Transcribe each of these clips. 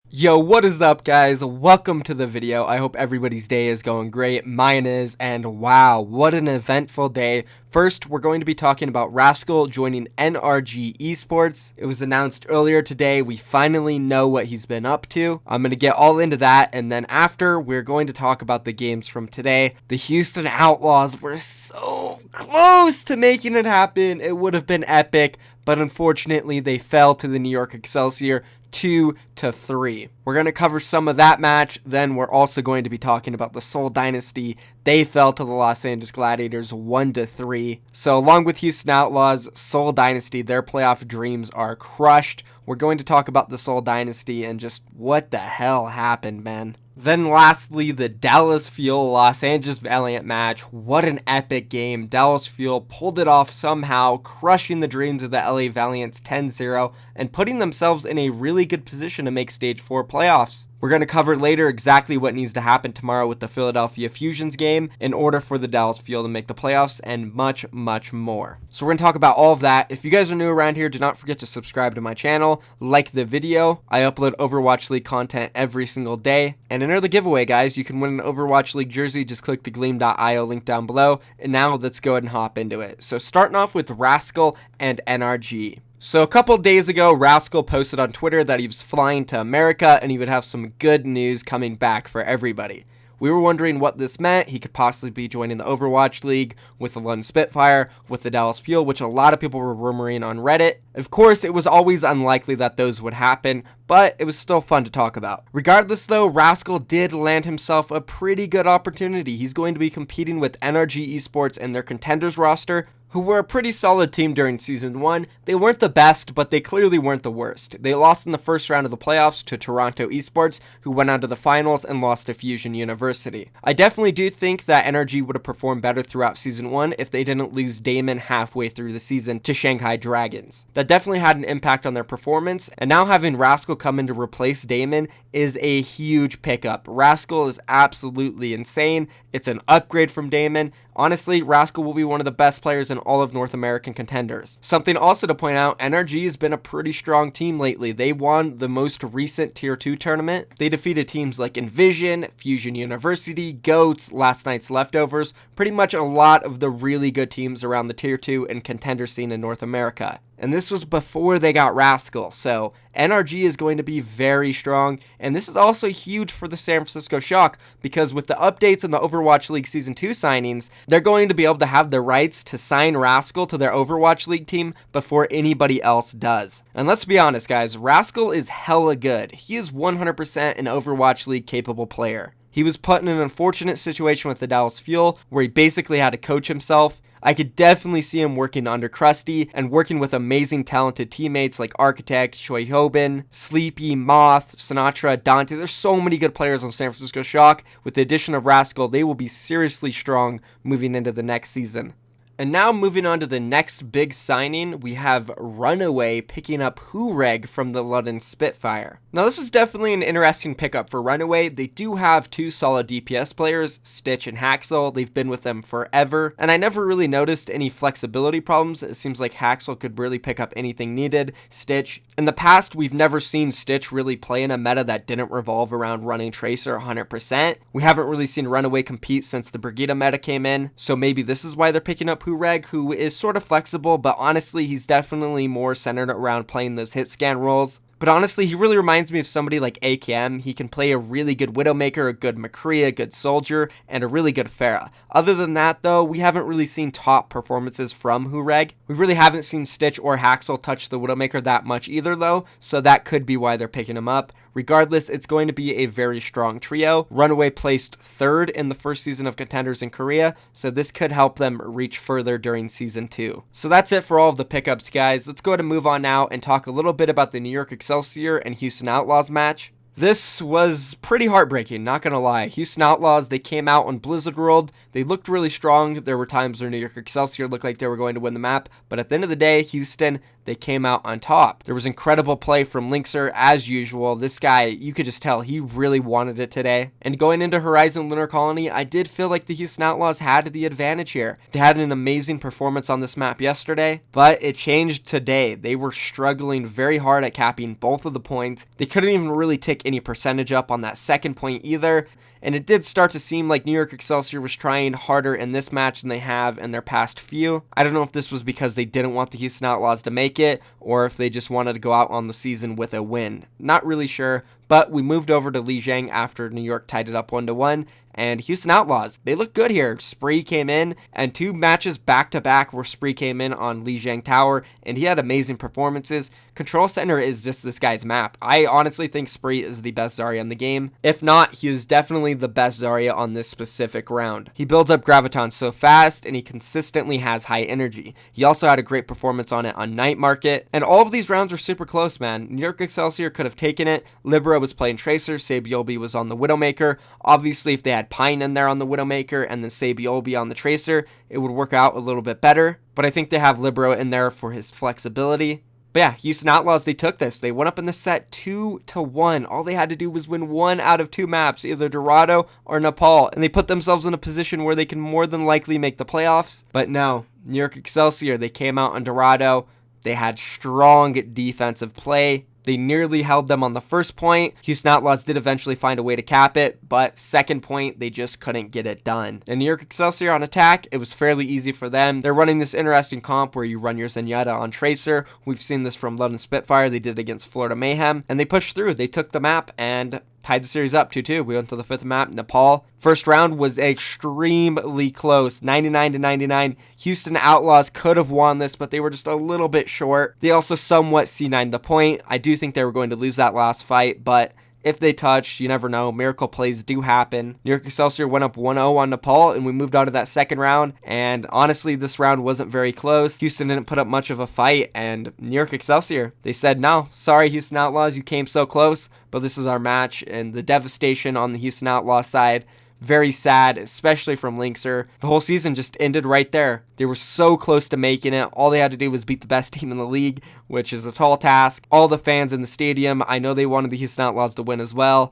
Yo, what is up, guys? Welcome to the video. I hope everybody's day is going great. Mine is, and wow, what an eventful day. First, we're going to be talking about Rascal joining NRG Esports. It was announced earlier today. We finally know what he's been up to. I'm going to get all into that, and then after, we're going to talk about the games from today. The Houston Outlaws were so close to making it happen. It would have been epic, but unfortunately, they fell to the New York Excelsior 2-3. We're going to cover some of that match. Then we're also going to be talking about the Seoul Dynasty. They fell to the Los Angeles Gladiators 1-3. So along with Houston Outlaws, Seoul Dynasty, their playoff dreams are crushed. We're going to talk about the Seoul Dynasty and just what the hell happened, man. Then lastly, the Dallas Fuel Los Angeles Valiant match. What an epic game. Dallas Fuel pulled it off somehow, crushing the dreams of the LA Valiants 10-0 and putting themselves in a really good position to make stage 4 playoffs. We're going to cover later exactly what needs to happen tomorrow with the Philadelphia Fusions game in order for the Dallas Fuel to make the playoffs and much, much more. So we're going to talk about all of that. If you guys are new around here, do not forget to subscribe to my channel, like the video. I upload Overwatch League content every single day. And enter the giveaway, guys. You can win an Overwatch League jersey. Just click the gleam.io link down below. And now let's go ahead and hop into it. So starting off with Rascal and NRG. So a couple days ago, Rascal posted on Twitter that he was flying to America and he would have some good news coming back for everybody. We were wondering what this meant. He could possibly be joining the Overwatch League with the London Spitfire, with the Dallas Fuel, which a lot of people were rumoring on Reddit. Of course, it was always unlikely that those would happen, but it was still fun to talk about. Regardless though, Rascal did land himself a pretty good opportunity. He's going to be competing with NRG Esports and their contenders roster, who were a pretty solid team during Season 1. They weren't the best, but they clearly weren't the worst. They lost in the first round of the playoffs to Toronto Esports, who went on to the finals and lost to Fusion University. I definitely do think that NRG would have performed better throughout Season 1 if they didn't lose Damon halfway through the season to Shanghai Dragons. That definitely had an impact on their performance, and now having Rascal come in to replace Damon is a huge pickup. Rascal is absolutely insane. It's an upgrade from Damon. Honestly, Rascal will be one of the best players in all of North American contenders. Something also to point out, NRG has been a pretty strong team lately. They won the most recent Tier 2 tournament. They defeated teams like Envision, Fusion University, GOATS, Last Night's Leftovers, pretty much a lot of the really good teams around the Tier 2 and contender scene in North America. And this was before they got Rascal, so NRG is going to be very strong, and this is also huge for the San Francisco Shock, because with the updates in the Overwatch League Season 2 signings, they're going to be able to have the rights to sign Rascal to their Overwatch League team before anybody else does. And let's be honest, guys, Rascal is hella good. He is 100% an Overwatch League capable player. He was put in an unfortunate situation with the Dallas Fuel, where he basically had to coach himself. I could definitely see him working under Krusty and working with amazing talented teammates like Architect, Choi Hobin, Sleepy, Moth, Sinatra, Dante. There's so many good players on San Francisco Shock. With the addition of Rascal, they will be seriously strong moving into the next season. And now moving on to the next big signing, we have Runaway picking up Hureg from the London Spitfire. Now this is definitely an interesting pickup for Runaway. They do have two solid DPS players, Stitch and Haxel. They've been with them forever, and I never really noticed any flexibility problems. It seems like Haxel could really pick up anything needed. Stitch, in the past, we've never seen Stitch really play in a meta that didn't revolve around running Tracer 100%. We haven't really seen Runaway compete since the Brigida meta came in, so maybe this is why they're picking up Hureg, who is sort of flexible, but honestly, he's definitely more centered around playing those hit scan roles. But honestly, he really reminds me of somebody like AKM. He can play a really good Widowmaker, a good McCree, a good Soldier, and a really good Pharah. Other than that, though, we haven't really seen top performances from Hureg. We really haven't seen Stitch or Haxel touch the Widowmaker that much either, though, so that could be why they're picking him up. Regardless, it's going to be a very strong trio. Runaway placed 3rd in the first season of Contenders in Korea, so this could help them reach further during Season 2. So that's it for all of the pickups, guys. Let's go ahead and move on now and talk a little bit about the New York Excelsior and Houston Outlaws match. This was pretty heartbreaking, not gonna lie. Houston Outlaws, they came out on Blizzard World. They looked really strong. There were times where New York Excelsior looked like they were going to win the map, but at the end of the day, Houston, they came out on top. There was incredible play from Linkser as usual. This guy, you could just tell he really wanted it today. And going into Horizon Lunar Colony, I did feel like the Houston Outlaws had the advantage here. They had an amazing performance on this map yesterday, but it changed today. They were struggling very hard at capping both of the points. They couldn't even really tick any percentage up on that second point either. And it did start to seem like New York Excelsior was trying harder in this match than they have in their past few. I don't know if this was because they didn't want the Houston Outlaws to make it, or if they just wanted to go out on the season with a win. Not really sure, but we moved over to Lijiang after New York tied it up 1-1. And Houston Outlaws, they look good here. Spree came in, and 2 matches back-to-back where Spree came in on Lijiang Tower, and he had amazing performances. Control Center is just this guy's map. I honestly think Spree is the best Zarya in the game. If not, he is definitely the best Zarya on this specific round. He builds up Graviton so fast, and he consistently has high energy. He also had a great performance on it on Night Market, and all of these rounds were super close, man. New York Excelsior could have taken it. Libero was playing Tracer, Sabiolbi was on the Widowmaker. Obviously, if they had Pine in there on the Widowmaker and then Sabiolbi on the Tracer, it would work out a little bit better, but I think they have Libero in there for his flexibility. But yeah, Houston Outlaws, they took this. They went up in the set 2-1. All they had to do was win 1 out of 2 maps, either Dorado or Nepal, and they put themselves in a position where they can more than likely make the playoffs. But no, New York Excelsior, they came out on Dorado. They had strong defensive play. They nearly held them on the first point. Houston Outlaws did eventually find a way to cap it, but second point, they just couldn't get it done. And New York Excelsior on attack, it was fairly easy for them. They're running this interesting comp where you run your Zenyatta on Tracer. We've seen this from London Spitfire. They did it against Florida Mayhem, and they pushed through. They took the map and tied the series up 2-2. We went to the 5th map, Nepal. First round was extremely close, 99-99. Houston Outlaws could have won this, but they were just a little bit short. They also somewhat C9'd the point. I do think they were going to lose that last fight, but if they touch, you never know. Miracle plays do happen. New York Excelsior went up 1-0 on Nepal, and we moved on to that second round. And honestly, this round wasn't very close. Houston didn't put up much of a fight, and New York Excelsior, they said, no, sorry, Houston Outlaws, you came so close, but this is our match. And the devastation on the Houston Outlaws side, very sad, especially from Linkser. The whole season just ended right there. They were so close to making it. All they had to do was beat the best team in the league, which is a tall task. All the fans in the stadium, I know they wanted the Houston Outlaws to win as well.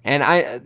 And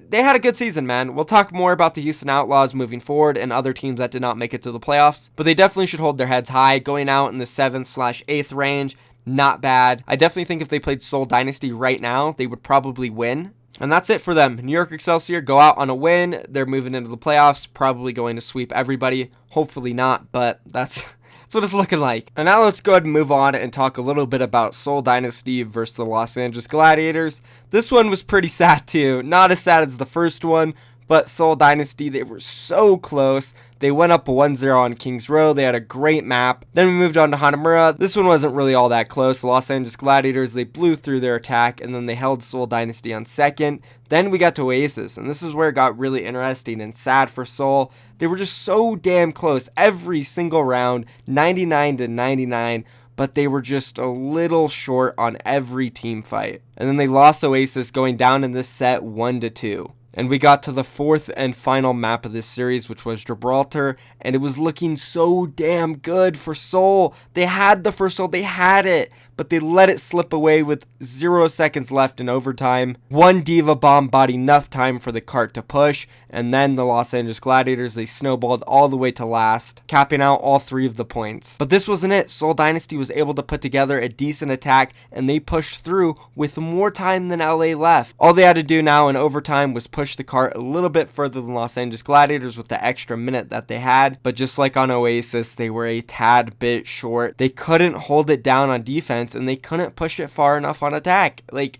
they had a good season, man. We'll talk more about the Houston Outlaws moving forward and other teams that did not make it to the playoffs. But they definitely should hold their heads high. Going out in the 7th/8th range, not bad. I definitely think if they played Seoul Dynasty right now, they would probably win. And that's it for them. New York Excelsior go out on a win. They're moving into the playoffs, probably going to sweep everybody. Hopefully not, but that's what it's looking like. And now let's go ahead and move on and talk a little bit about Seoul Dynasty versus the Los Angeles Gladiators. This one was pretty sad too. Not as sad as the first one, but Seoul Dynasty, they were so close. They went up 1-0 on Kings Row. They had a great map. Then we moved on to Hanamura. This one wasn't really all that close. The Los Angeles Gladiators, they blew through their attack, and then they held Seoul Dynasty on second. Then we got to Oasis, and this is where it got really interesting and sad for Seoul. They were just so damn close every single round, 99-99. But they were just a little short on every team fight. And then they lost Oasis, going down in this set 1-2. And we got to the 4th and final map of this series, which was Gibraltar, and it was looking so damn good for Seoul. They had the first Seoul, they had it, but they let it slip away with 0 seconds left in overtime. One Diva bomb bought enough time for the cart to push, and then the Los Angeles Gladiators, they snowballed all the way to last, capping out all 3 of the points. But this wasn't it. Seoul Dynasty was able to put together a decent attack, and they pushed through with more time than LA left. All they had to do now in overtime was push the cart a little bit further than Los Angeles Gladiators with the extra minute that they had, but just like on Oasis, they were a tad bit short. They couldn't hold it down on defense, and they couldn't push it far enough on attack. Like,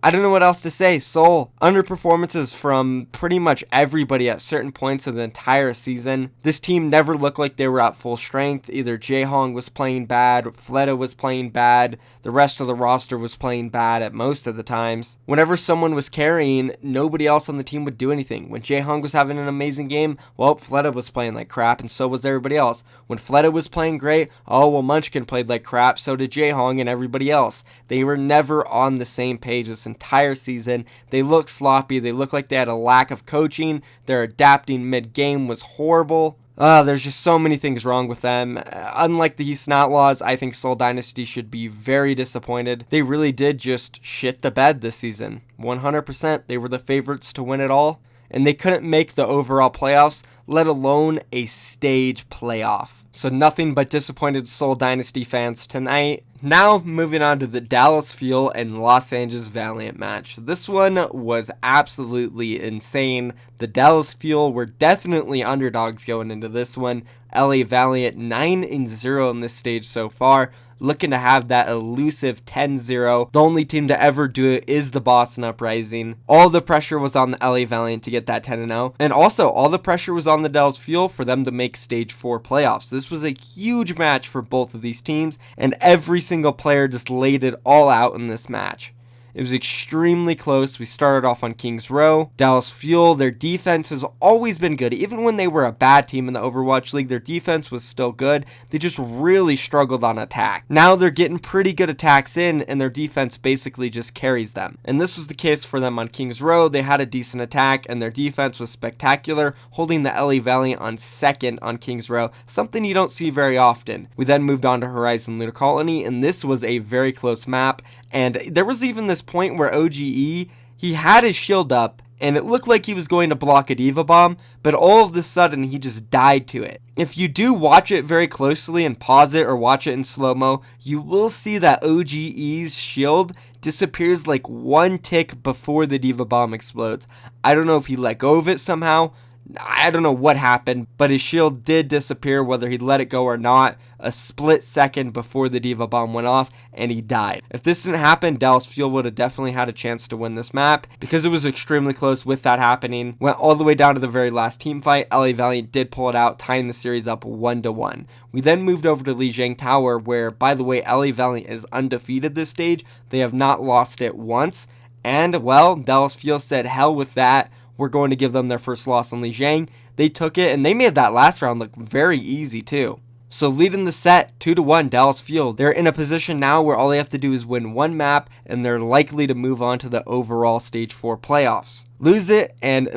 I don't know what else to say. Seoul, underperformances from pretty much everybody at certain points of the entire season. This team never looked like they were at full strength. Either Jae-Hong was playing bad, Fleta was playing bad, the rest of the roster was playing bad at most of the times. Whenever someone was carrying, nobody else on the team would do anything. When Jae-Hong was having an amazing game, well, Fleta was playing like crap, and so was everybody else. When Fleta was playing great, oh, well, Munchkin played like crap, so did Jae-Hong and everybody else. They were never on the same page this entire season. They looked sloppy. They looked like they had a lack of coaching. Their adapting mid-game was horrible. There's just so many things wrong with them. Unlike the Houston Outlaws, I think Seoul Dynasty should be very disappointed. They really did just shit the bed this season. 100%. They were the favorites to win it all, and they couldn't make the overall playoffs, let alone a stage playoff. So nothing but disappointed Seoul Dynasty fans tonight. Now moving on to the Dallas Fuel and Los Angeles Valiant match. This one was absolutely insane. The Dallas Fuel were definitely underdogs going into this one. LA Valiant 9-0 in this stage so far, looking to have that elusive 10-0. The only team to ever do it is the Boston Uprising. All the pressure was on the LA Valiant to get that 10-0. And also, all the pressure was on the Dallas Fuel for them to make Stage 4 playoffs. This was a huge match for both of these teams, and every single player just laid it all out in this match. It was extremely close. We started off on Kings Row. Dallas Fuel, their defense has always been good. Even when they were a bad team in the Overwatch League, their defense was still good. They just really struggled on attack. Now they're getting pretty good attacks in, and their defense basically just carries them. And this was the case for them on Kings Row. They had a decent attack, and their defense was spectacular, holding the LA Valiant on second on Kings Row, something you don't see very often. We then moved on to Horizon Lunar Colony, and this was a very close map. And there was even this point where OGE, he had his shield up, and it looked like he was going to block a Diva Bomb, but all of a sudden, he just died to it. If you do watch it very closely and pause it or watch it in slow-mo, you will see that OGE's shield disappears like one tick before the Diva Bomb explodes. I don't know if he let go of it somehow. I don't know what happened, but his shield did disappear, whether he let it go or not, a split second before the Diva Bomb went off, and he died. If this didn't happen, Dallas Fuel would have definitely had a chance to win this map, because it was extremely close with that happening. Went all the way down to the very last team fight. LA Valiant did pull it out, tying the series up 1-1. We then moved over to Lijiang Tower, where, by the way, LA Valiant is undefeated this stage. They have not lost it once, and, well, Dallas Fuel said, hell with that. We're going to give them their first loss on Lijiang. They took it, and they made that last round look very easy, too. So leading the set, 2-1, Dallas Fuel. They're in a position now where all they have to do is win one map, and they're likely to move on to the overall Stage 4 playoffs. Lose it, and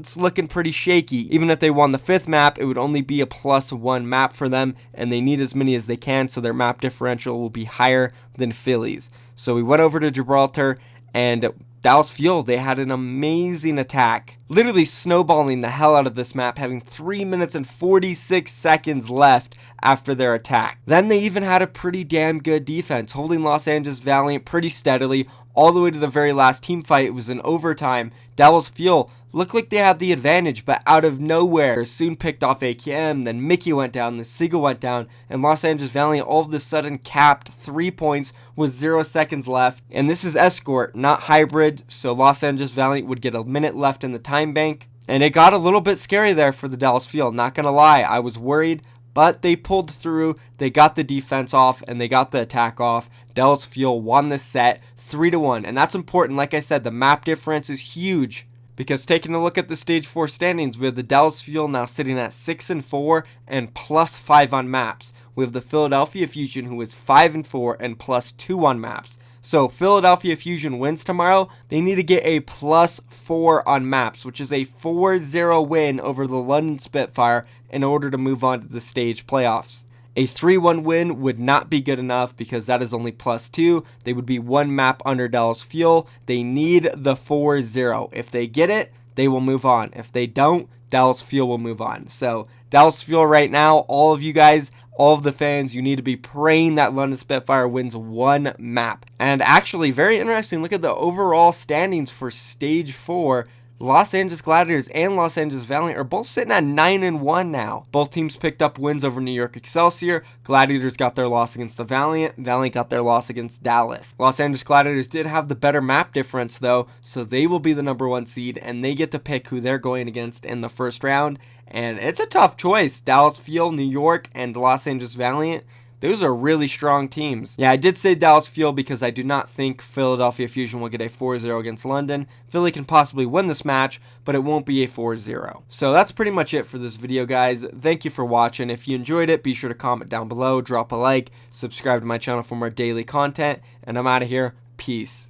it's looking pretty shaky. Even if they won the 5th map, it would only be a +1 map for them, and they need as many as they can, so their map differential will be higher than Philly's. So we went over to Gibraltar, and Dallas Fuel, they had an amazing attack, literally snowballing the hell out of this map, having 3 minutes and 46 seconds left after their attack. Then they even had a pretty damn good defense, holding Los Angeles Valiant pretty steadily all the way to the very last team fight. It was in overtime. Dallas Fuel looked like they had the advantage, but out of nowhere, soon picked off AKM, then Mickey went down, then Siegel went down, and Los Angeles Valiant all of a sudden capped 3 points with 0 seconds left. And this is Escort, not Hybrid, so Los Angeles Valiant would get a minute left in the time bank. And it got a little bit scary there for the Dallas Fuel, not gonna lie, I was worried, but they pulled through, they got the defense off, and they got the attack off. Dallas Fuel won this set 3-1, and that's important. Like I said, the map difference is huge, because taking a look at the Stage 4 standings, we have the Dallas Fuel now sitting at 6-4 and +5 on maps. We have the Philadelphia Fusion, who is 5-4 and +2 on maps. So Philadelphia Fusion wins tomorrow, they need to get a +4 on maps, which is a 4-0 win over the London Spitfire in order to move on to the stage playoffs. A 3-1 win would not be good enough because that is only +2. They would be one map under Dallas Fuel. They need the 4-0. If they get it, they will move on. If they don't, Dallas Fuel will move on. So Dallas Fuel right now, all of you guys, all of the fans, you need to be praying that London Spitfire wins one map. And actually, very interesting, look at the overall standings for Stage 4. Los Angeles Gladiators and Los Angeles Valiant are both sitting at 9-1 now. Both teams picked up wins over New York Excelsior. Gladiators got their loss against the Valiant. Valiant got their loss against Dallas. Los Angeles Gladiators did have the better map difference though, so they will be the #1 seed, and they get to pick who they're going against in the first round. And it's a tough choice. Dallas Fuel, New York, and Los Angeles Valiant. Those are really strong teams. Yeah, I did say Dallas Fuel because I do not think Philadelphia Fusion will get a 4-0 against London. Philly can possibly win this match, but it won't be a 4-0. So that's pretty much it for this video, guys. Thank you for watching. If you enjoyed it, be sure to comment down below, drop a like, subscribe to my channel for more daily content, and I'm out of here. Peace.